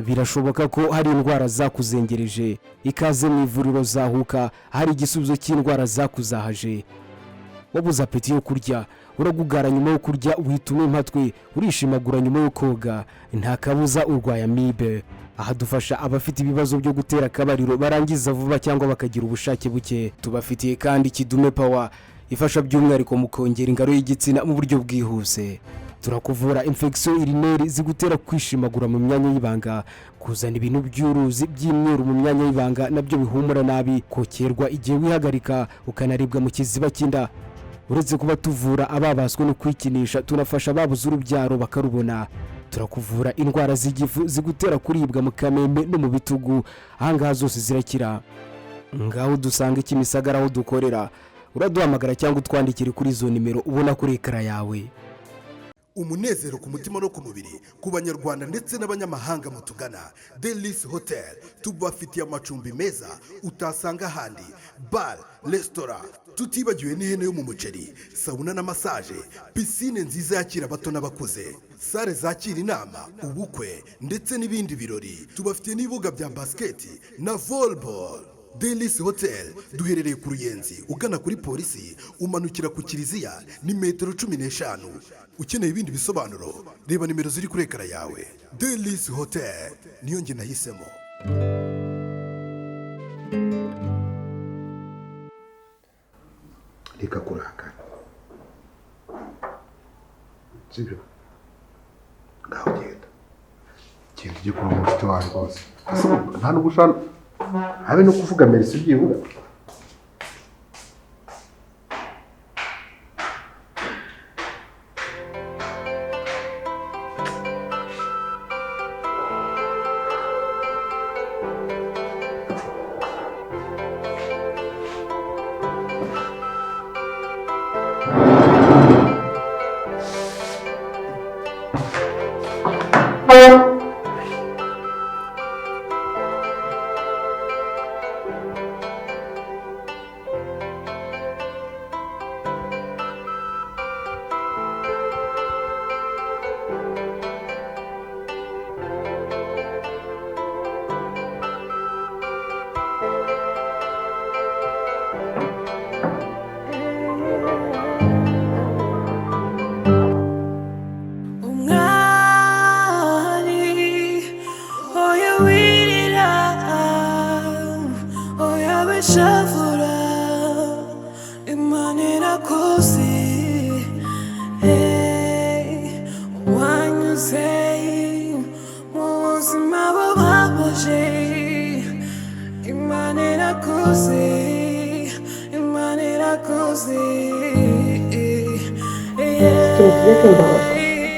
birashoboka ko hari indwara zakuzengereje. Ikaze mu ivuriro Zahuka, hari igisubizo cy'indwara zakuzahaje. Wabuze apeti yo kurya, uragugara nyuma yo kurya, uhituma impatwe, urishimagura nyuma yo koga, nta kabuza urwaye amibe. Aha dufasha abafite ibibazo byo gutera akabariro barangiza vuba cyangwa bakagira ubushake buke. Tubafitiye kandi Kidume Power ifasha by'umwihariko mu kongera ingaro y'igitsina mu buryo bwihuse. Turakuvura infection urinaire zigutera kwishimagura mu myanya y'ibanga, kuzana ibintu by'uruzi by'imyeru mu myanya y'ibanga nabyo bihumura nabi, kokerwa igihe wihagarika ukanaribwa mu kiziba cy'inda. Uretse kuba tuvura ababaswe no kwikinisha, tunafasha babuze urubyaro bakarubona. Turakuvura indwara z'igifu zigutera kuribwa mu kamembe no mu bitugu, ahangaha zose zirakira. Ngaho dusanga Kimisagara aho dukorera. Uraduhamagara cyangwa utwandikire kuri izo nimero ubona kuri ekara yawe. Umunezero ku mutima no ku mubiri ku banyarwanda ndetse n'abanyamahanga mutugana. Delis Hotel tubafitiye amacumbi meza utasanga ahandi, bar, restaurant, tutibagiwe n'ihene yo mu muceri, sauna na massage, piscine nziza yakira abato n'abakuze, sale zakira inama, ubukwe ndetse n'ibindi birori. Tubafitiye n'ibibuga bya basket na volleyball. Delis Hotel duherereye ku Ruyenzi ugana kuri polisi, umanukira ku Kiliziya ni metero 15. Ukeneye ibindi bisobanuro reba nimero ziri kuri ekara yawe. Delis Hotel niyo nge nahisemo. Reka kurakara, sibyo? Ngaho genda genda ujye kuba umushuti wawe rwose. Nta nubwo ushaka habe no kuvuga merci byibura.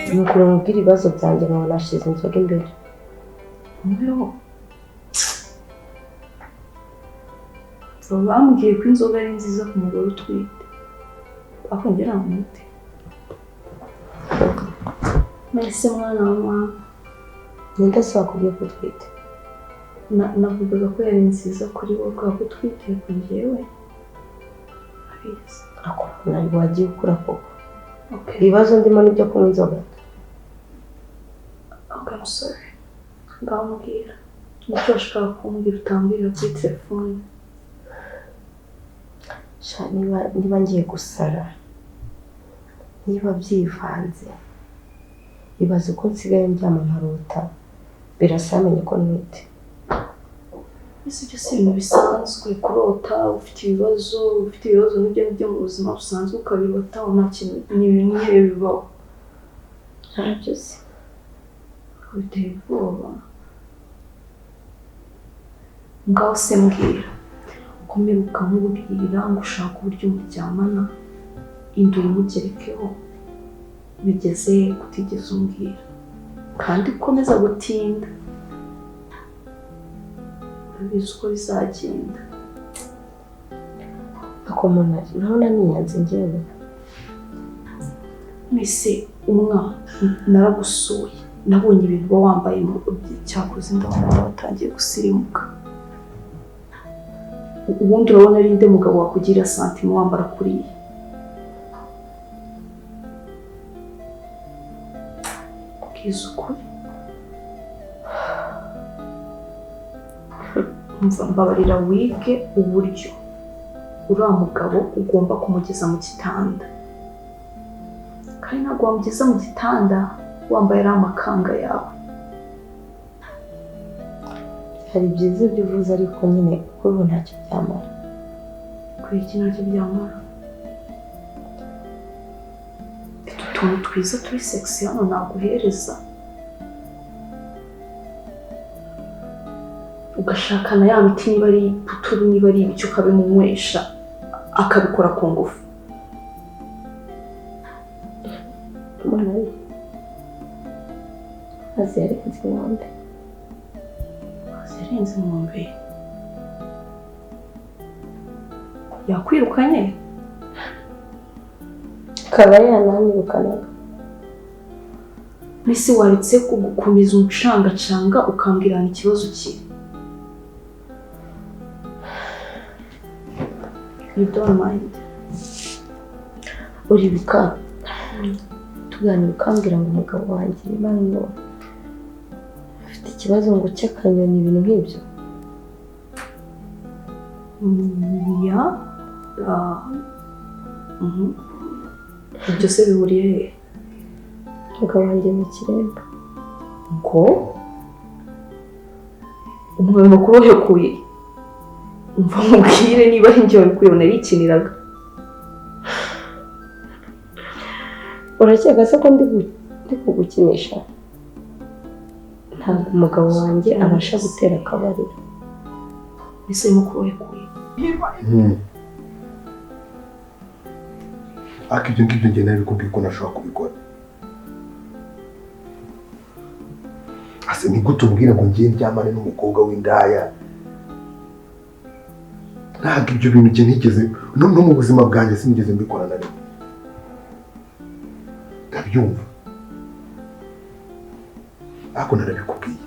Nukugira ibibazo byanjye nkaba nashize inzoga imbere. Bambwiye ko inzoga ari nziza ku mugore utwite. Akongera umuti. Mbese mwana wa mama, Ninde se wakubwiye ko utwite? navugaga ko yari nziza kuri wowe ko utwite ku njyewe. Ntabwo wagiye ukura koko. Ibibazo ndimo nibyo kunywa inzoga. I'm sorry. Ndamubwira. Nicyo ushaka kumbwira utambwira kuri telefone. Niba ngiye gusara, niba byivanze, ibaze ko nsigaye ndyama nkarota, birasamenye ko ntwite. Ese ibyo si ibintu bisanzwe kurota, ufite ibibazo n'ibyo mu buzima busanzwe ukabirota, nta kintu n'ibintu bibaho. Ntabyo se. Biteye ubwoba. Ngaho se mbwira, ukomeruka nk'ubwira ngo ushaka uburyo muryamana, indu imugerekeho, bigeze kutigeze umbwira, kandi ukomeza gutinda. Urabizi uko bizagenda. Akomonari, urabona niyanze njyewe. Mbese umwana naragusuye, nabonye ibintu uba wambaye cyakoze ndabona watangiye gusirimuka. Ubundi urabona ari nde mugabo wakugira santima wambara kuriya? Bwiza ukuri. mbabarira wige uburyo uriya mugabo ugomba kumugeza mu gitanda, kandi ntabwo wamugeza mu gitanda wambaye ariya makanga yawe. hari byiza ibyo uvuze ariko nyine kuri ubu ntacyo byamara. Kuri iki ntacyo byamara? Utuntu twiza turi sexy hano naguhereza, ugashakana ya miti niba ari puturu niba ari ibiki ukabimunywesha akabikora ku ngufu. maze yarenze inkombe. Yarenze inkombe? Yakwirukanye? akaba yananyirukanaga. Mbese waretse kugukomeza umucangacanga ukambwirana ikibazo kiri? You don't mind? uribuka tuganira ukambwira ngo umugabo wanjye niba ngo afite ikibazo ngo cy'akanyoni ibintu nk'ibyo? Ya ibyo se bihuriye he? umugabo wanjye ni ikiremba. Ngo umwe makuru uhekuye, umva mubwire niba ari njye wabikuye narikiniraga. urakeka se ko ndi kugukinisha? ntabwo umugabo wanjye abasha gutera akabariro. Ese mukuru uhekuye? ariko ibyo ngibyo njye nabikubwiye ko nashobora kubikora. ase ni gute umbwira ngo ngiye ndyamane n'umukobwa w'indaya? ntabwo ibyo bintu njye nigeze no mu buzima bwanjye sinigeze mbikora na rimwe. ndabyumva ariko narabikubwiye.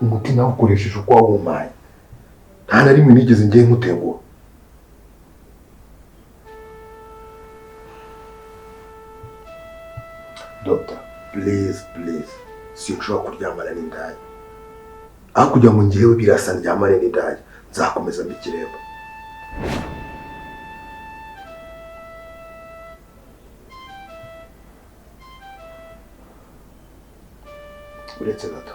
umuti nawe ukoresheje uko wawumaye, nta na rimwe nigeze ngiye nkutenguha. Doctor, please sinshobora kuryamana n'indaya. aho kugira ngo njyewe birasa ndyamane n'indaya, nzakomeza mbikiremba. uretse gato.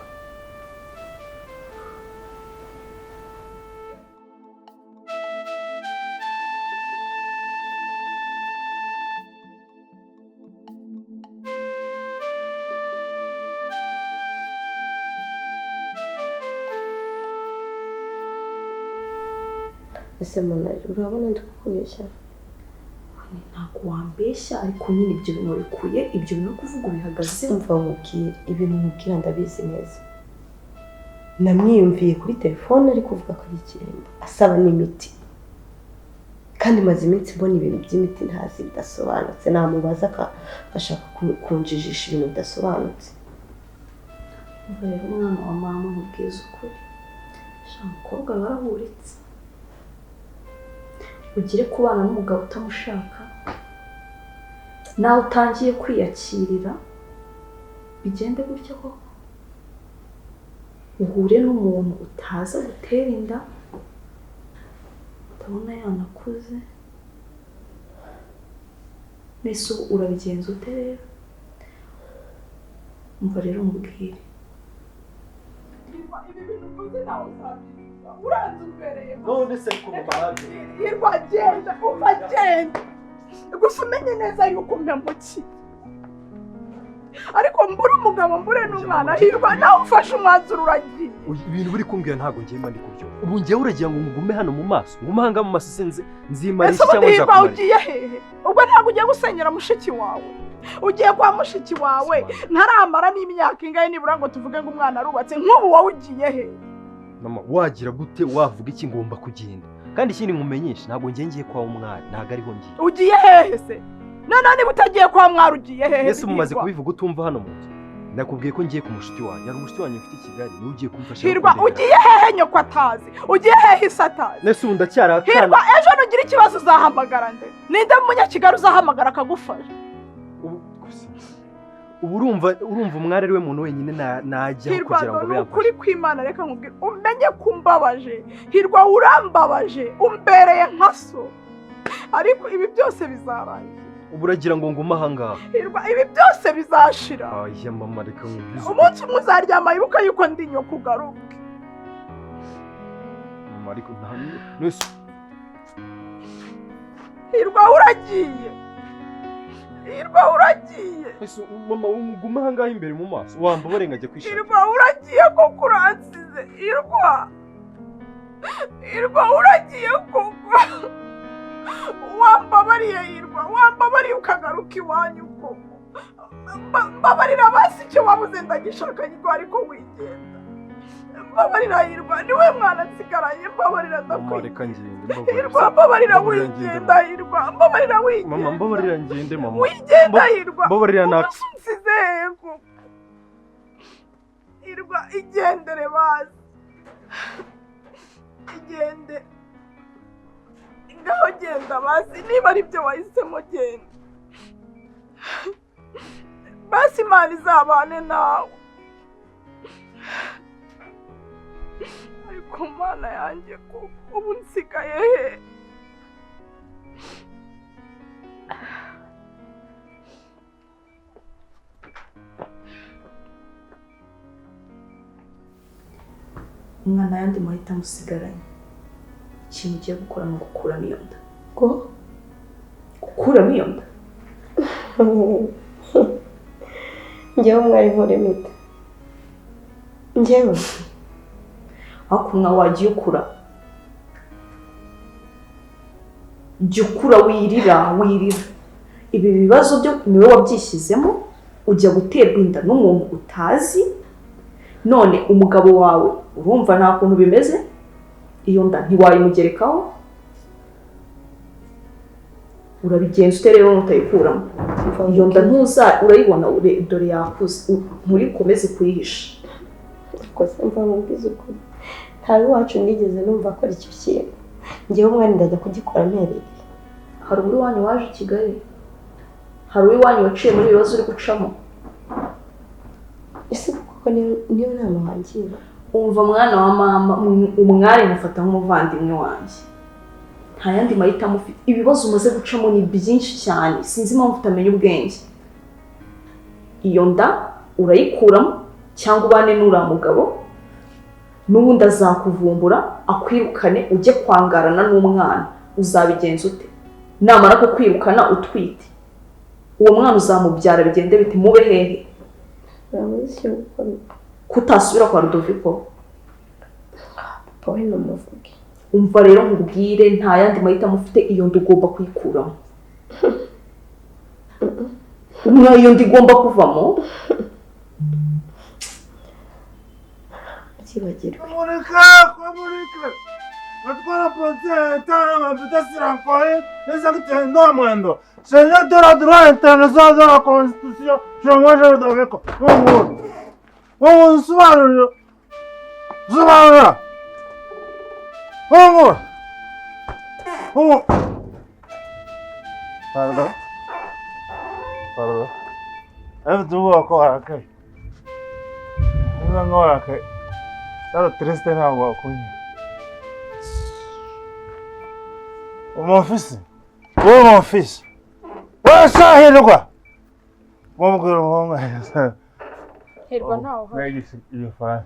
ese munari urabona ndi kukubeshya? Ntabwo wambeshya, ariko nyine ibyo bintu bikuye, ibyo bintu kuvuga ubihagaze. umva nkubwire, ibintu nkubwira ndabizi neza. namwiyumviye kuri telefone ari kuvuga ko ari ikiremba asaba n'imiti, kandi maze iminsi mbona ibintu by'imiti ntazi bidasobanutse. namubaza agashaka kunjijisha ibintu bidasobanutse. Umva rero umwana wa mama mubwiza ukuri, sha mukobwa barahuritse. ugire kubana n'umugabo utamushaka, nawe utangiye kwiyakirira, bigende gutyo koko. uhure n'umuntu utaza gutera inda, utabona yanakuze. mbese ubu urabigenza ute rero? umva rero mubwire, ibi bintu uvuze nawe uzabiza, uranzubereye. none se ko mama Hirwa genda, umva genda, gusa umenye neza yuko umpemukiye. ariko mbura umugabo mbure n'umwana. Hirwa nawe ufashe umwanzuro uragiye. ibintu buri kumbwira ntabwo ngiye mba ndi kubyumva. ubu ngewe uragira ngo ngume hano mu maso, ngume hanga mu maso nzimara iki cyangwa Hirwa nzakumara? ugiye hehe? ubwo ntabwo ugiye gusenyera mushiki wawe? ugiye kwa mushiki wawe ntaramara n'imyaka ingahe nibura ngo tuvuge ngo umwana arubatse? nk'ubu wowe ugiye hehe? mama wagira gute wavuga iki ngomba kugenda? kandi ikindi nkumenyesha, ntabwo ngiye kwa umwari, ntabwo ariho ngiye. ugiye hehe se? none niba utagiye kwa mwari ugiye hehe? ese mumaze kubivuga utumva hano mu nzu. nakubwiye ko ngiye ku mushuti wanjye, hari umushuti wanjye ufite i Kigali, niwe ugiye kumfasha. Hirwa ugiye hehe nyoko atazi? ugiye hehe isi atazi? nese ubu ndacyari akana. Hirwa ejo nugira ikibazo uzahamagara nde? ninde munyakigali uzahamagara akagufasha? ubu urumva umwari ari we muntu wenyine najya kugira ngo Hirwa ukuri kw'Imana reka nkubwire umenye kumbabaje Hirwa urambabaje umbereye nka so ariko ibi byose bizarangira ubu uragira ngo ngume aha ngaha Hirwa ibi byose bizashira aya mama reka nkubwize umunsi umwe uzaryama ibuka yuko ndi nyoko ugaruke mama ariko nese Hirwa uragiye ese mama ngume aha ngaha imbere mu maso wamba barengajye kwishaka Hirwa uragiye koko uransize Hirwa uragiye koko wambabariye Hirwa wambabariye ukagaruka iwanyu koko mbabarira basi icyo wabuze ndagishaka Hirwa ariko wigenda mbabarira Hirwa niwe mwana nsigaranye mbabarira mama reka ngende Hirwa mbabarira wigenda Hirwa mbabarira wigenda mama mbabarira ngende mama wigenda Hirwa mbabarira nsize yego Hirwa igendere bazi igende ngaho genda bazi niba ari byo wahisemo genda basi Imana izabane nawe ariko Mana yanjye ko ubu nsigaye he umwana yandi mahita musigaranye ikintu ugiye gukora ni ugukuramo iyo nda gukuramo iyo nda njyewe mwari nkora imiti njyewe aho kumwa wagiye ukura jya ukura wirira ibi bibazo byo niwe wabyishyizemo ujya guterwa inda n'umuntu utazi none umugabo wawe urumva nta kuntu bimeze iyo nda ntiwayimugerekaho urabigenza ute rero nutayikuramo iyo nda urayibona dore yakuze nturikomeze kuyihisha rwose mva mubwiza ukuri ntawe iwacu nigeze numva akora icyo kintu njyewe umwana ndajya kugikora mpereye hari uri wanyu waje i Kigali hari uri wanyu waciye muri ibibazo uri gucamo ese kuko niyo nama wangira umva mwana wa mama umwari mufata nk'umuvandimwe wanjye nta yandi mahitamo ufite ibibazo umaze gucamo ni byinshi cyane sinzi impamvu utamenya ubwenge iyo nda urayikuramo cyangwa ubane n'uriya mugabo n'ubundi azakuvumbura akwirukane ujye kwangarana n'umwana uzabigenza ute namara kukwirukana utwite uwo mwana uzamubyara bigende bite mube hehe kutasubira kwa Rudoviko papa we n'umuvuge umva rero nkubwire nta yandi mahitamo ufite iyo nda ugomba kuyikuramo iyo nda igomba kuvamo kibagirwa Comunica. Natwara ponte tano mapita sirankoi, esa que te no mundo. Señor de la droga internacional de la Constitución, yo me voy a dar con. Vamos, suárelo. Suárelo. Vamos. Vamos. Pardon. Pardon. Estuvo agora aqui. Não agora aqui. Tá triste na água, cunha. Mon fils. Oh mon fils. Ouais, ça, il est quoi? Hirwa ntawe uhari Il est France.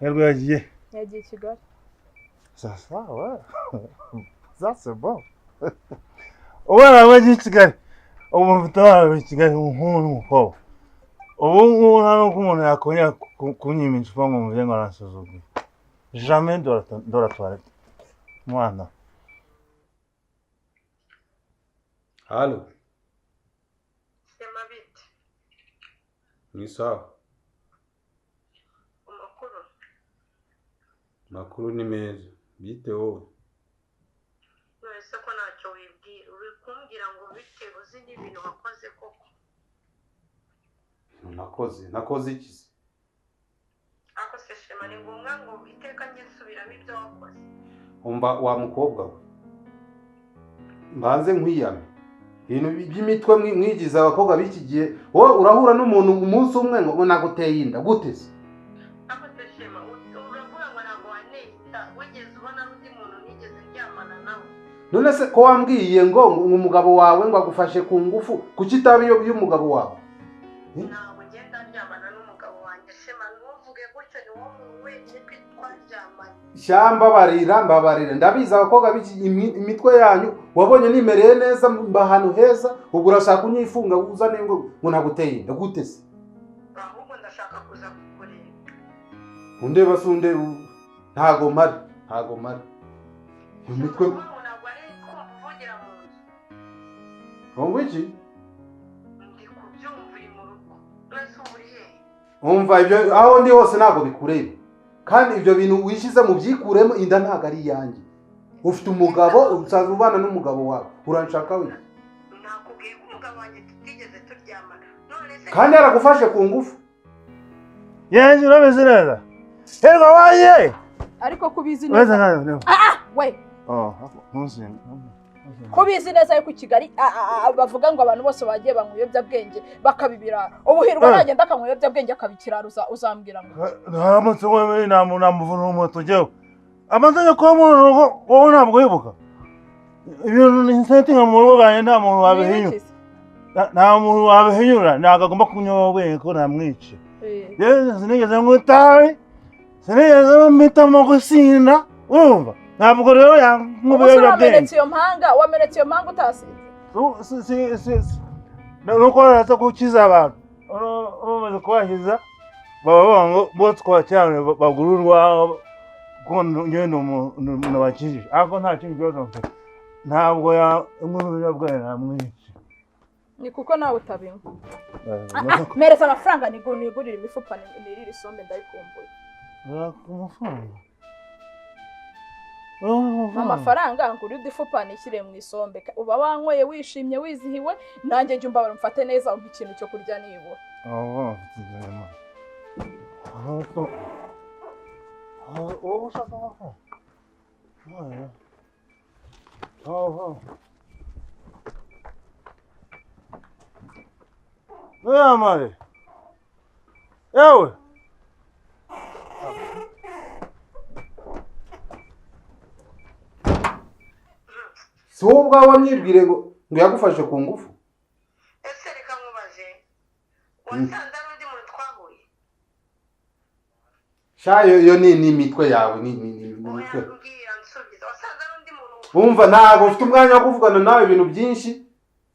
Il est dit. yagiye i Kigali Ça, ouais. Ça, c'est bon. Ouais, là, dit Kigali. Ubu mfite abana Kigali umuhungu n'umukobwa. Ubu ngubu nta n'uko umuntu yakongera kunyima icupa ngo muvuge ngo aransuzugura. Jamais de la toilette. Mwana. Halo. sema bite Ni sawa. amakuru Makuru ni meza. Bite wowe? wese ko ntacyo wibwira uri kumbwira ngo bite uzi n'ibintu wakoze koko Nakoze iki se? ako se shema ni ngombwa ngo iteka njye nsubiramo ibyo wakoze Umva wa mukobwa we. Mbanze nkwiyame. ibintu by'imitwe mwigize abakobwa b'iki gihe wowe urahura n'umuntu umunsi umwe ngo naguteye inda gute se Shema uravuga ngo ntabwo waneza wigeze ubona n'undi muntu nigeze ndyamana nawe. none se ko wambwiye ngo umugabo wawe ngo agufashe ku ngufu kuki itaba iyo umugabo wawe Ntabwo ngenda ndyamana n'umugabo wanjye Shema ntuvuge gutyo ni wowe muntu wenyine twaryamanye. shyamba mbabarira ndabizi abakobwa b'iki imitwe yanyu wabonye nimereye neza mba ahantu heza ubwo urashaka kunyifunga uzane ngo naguteye inda gute se Ahubwo ndashaka kuza kukureba. undeba se undeba ntago mari iyo mitwe Ntabwo ari kumva uvugira mu nzu. ngo iki Ndi kubyumva uri mu rugo. Uretse uri hehe? umva ibyo aho ndi hose ntago bikureba kandi ibyo bintu wishize mu byikuremo inda ntago ari iyanjye ufite umugabo usanzwe ubana n'umugabo wawe uranshaka we Nakubwiye ko umugabo wanjye tutigeze turyamana. None se kandi yaragufashe ku ngufu Yenzi urabeze neza. Ego waye. ariko kubizi Weza neza nayo. we Ntuzi. kubizi neza yuko i Kigali bavuga ngo abantu bose bagiye banywa ibiyobyabwenge bakabibira ubuhirwa nagenda akanywa ibiyobyabwenge akabikiraruza uzambwira ngo Ntamutse wewe namuvuna umuto jewe. Amaze ko mu rugo wowe ntabwo wibuka. Ibintu ni setting mu rugo ganye nta muntu wabihinyura. Nta muntu wabihinyura nagomba kunyoba ubwenge ko namwice. Yewe sinigeze ngutawe. Sinigeze mpitamo gusinda. Urumva? Ntabwo rero yankubeye wamenetse iyo mpanga utasinze nuko rero gukiza abantu bamaze kubahiza baba bango bose twacyane bagururwa ko ngendo umuntu bakijije ariko nta kintu cyose mfite ntabwo nk'ubunyabwayi namwice ni kuko nawe utabimwe mereza amafaranga nigurira imifupa nirira isombe ndayikumbuye amafaranga amafaranga nguri udifupa nishyire mu isombe uba wanyweye wishimye wizihiwe nanjye njye umbabara mfate neza umpa ikintu cyo kurya nibura yewe si wowe ubwawe wamwibwire ngo yagufashe ku ngufu ese reka nkubaze wasanze ari undi muntu twahuye shayo yo ni imitwe yawe ni imitwe mbwira nsubiza wasanze ari undi muntu wumva ntabwo ufite umwanya wo kuvugana nawe ibintu byinshi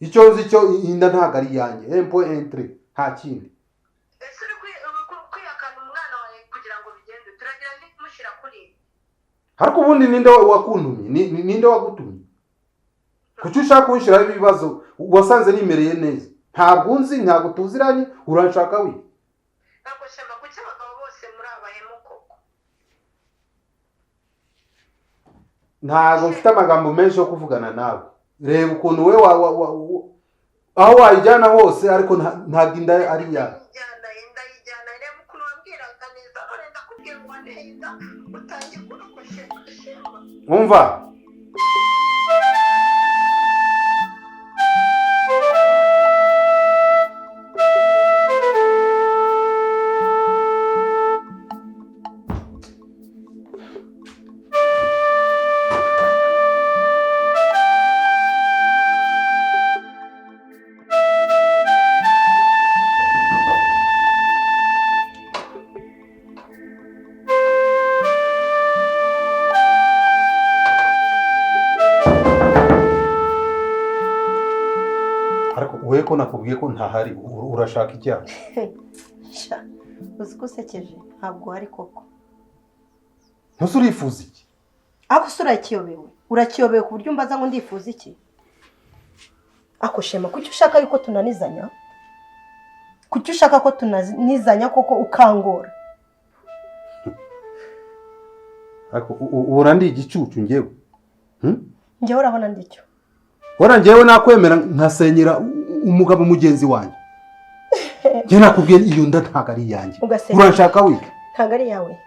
icyo uzi cyo inda ntabwo ari iyanjye empo entre nta kindi ese uri kwiyakana umwana wawe kugira ngo bigende turagira ndi kumushyira kuri ariko ubundi ninde wakuntumye ninde wagutumye kuki ushaka kunshyiraho ibibazo wasanze nimereye neza ntabwo unzi ntabwo tuziranye uranshaka we ntabwo shema kuki abagabo bose muri abahemu koko ntabwo mfite amagambo menshi yo kuvugana nawe reba ukuntu we aho wayijyana hose ariko ntabwo inda ari iyawe ndayijyana reba ukuntu wambwiraga neza none ndakubwira ngo wanteye inda utangiye kurokoshema shema wumva we ko nakubwiye ko ntahari urashaka icyaha uzi ko usekeje ntabwo hari koko ntuse urifuza iki ako se urakiyobewe ku buryo umbaza ngo ndifuza iki ako shema kuki ushaka yuko tunanizanya kuki ushaka ko tunanizanya koko ukangora ariko ubona ndi igicucu njyewe njyewe urabona ndicyo wora njyewe nakwemera nkasenyera umugabo mugenzi wanjye njye nakubwiye iyo nda ntabwo ari iyanjye urashaka we ntabwo ari iyawe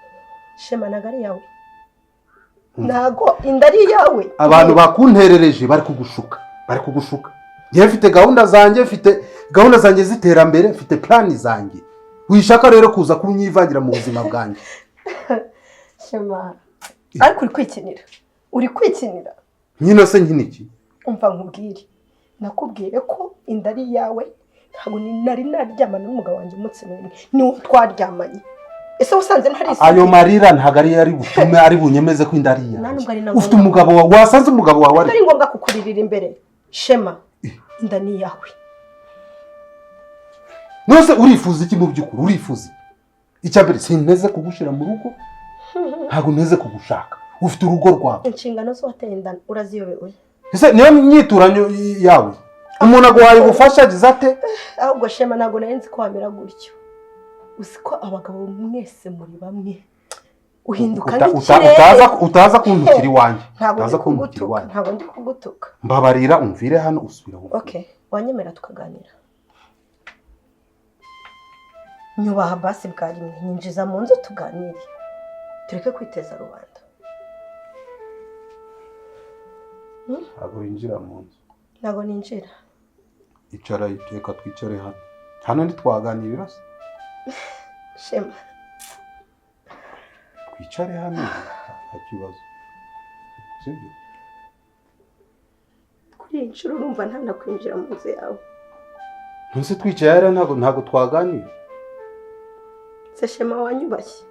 shema ntabwo ari iyawe ntabwo inda ari iyawe abantu bakunterereje bari kugushuka njyewe mfite gahunda zanjye z'iterambere, mfite plani zanjye. Wishaka rero kuza kunyivangira mu buzima bwanjye. Shema ariko uri kwikinira nyine se nkiniki? umva nkubwire, nakubwiye ko inda ari yawe, ntabwo nari naryamana n'umugabo wanjye umunsi n'umwe, niwo twaryamanye. Ese usanze ntari isi ayo marira ntago ari butume ari bunyemeze ko inda ari yawe. Ufite umugabo wawe, wasanze umugabo wawe ari ngombwa kukuririra imbere. Shema inda ni yawe. Nose urifuza iki mu by'ukuri? Urifuza icyambere sinteze kugushira mu rugo, ntago nteze kugushaka. Ufite urugo rwawe, inshingano zo wateye inda uraziyobewe. Ese niyo myituranyo yawe umuntu aguhaye ubufasha agize ate? Ahubwo Shema ntago narinzi ko wamera gutyo. Usiko abagabo mwese muri bamwe uhinduka nk'ikirere. Utaza kuntukira iwanjye. Ntabwo ndi kugutuka. Mbabarira umvire hano usubira aho. Okay, wanyemera tukaganira. Nyubaha basi bwa rimwe, nyinjiza mu nzu tuganire. Tureke kwiteza rubanda. Ntabwo winjira mu nzu. Ntabwo ninjira. Icara iteka twicare hano. Hano ntitwaganirira se? Shema. Twicare hano nta kibazo. Sibyo? Kuri iyi nshuro urumva ntanakwinjira mu nzu yawe. Ntuse twicaye hariya ntabwo twaganira. Se Shema wanyubashye.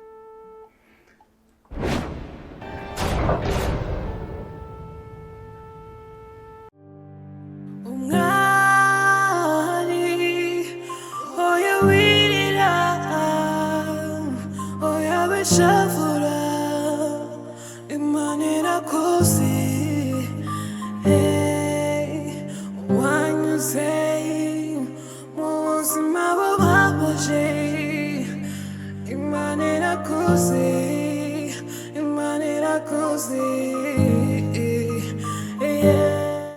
Shavura imanira kosi wanyuze mu buzima bubabaje imanira kosi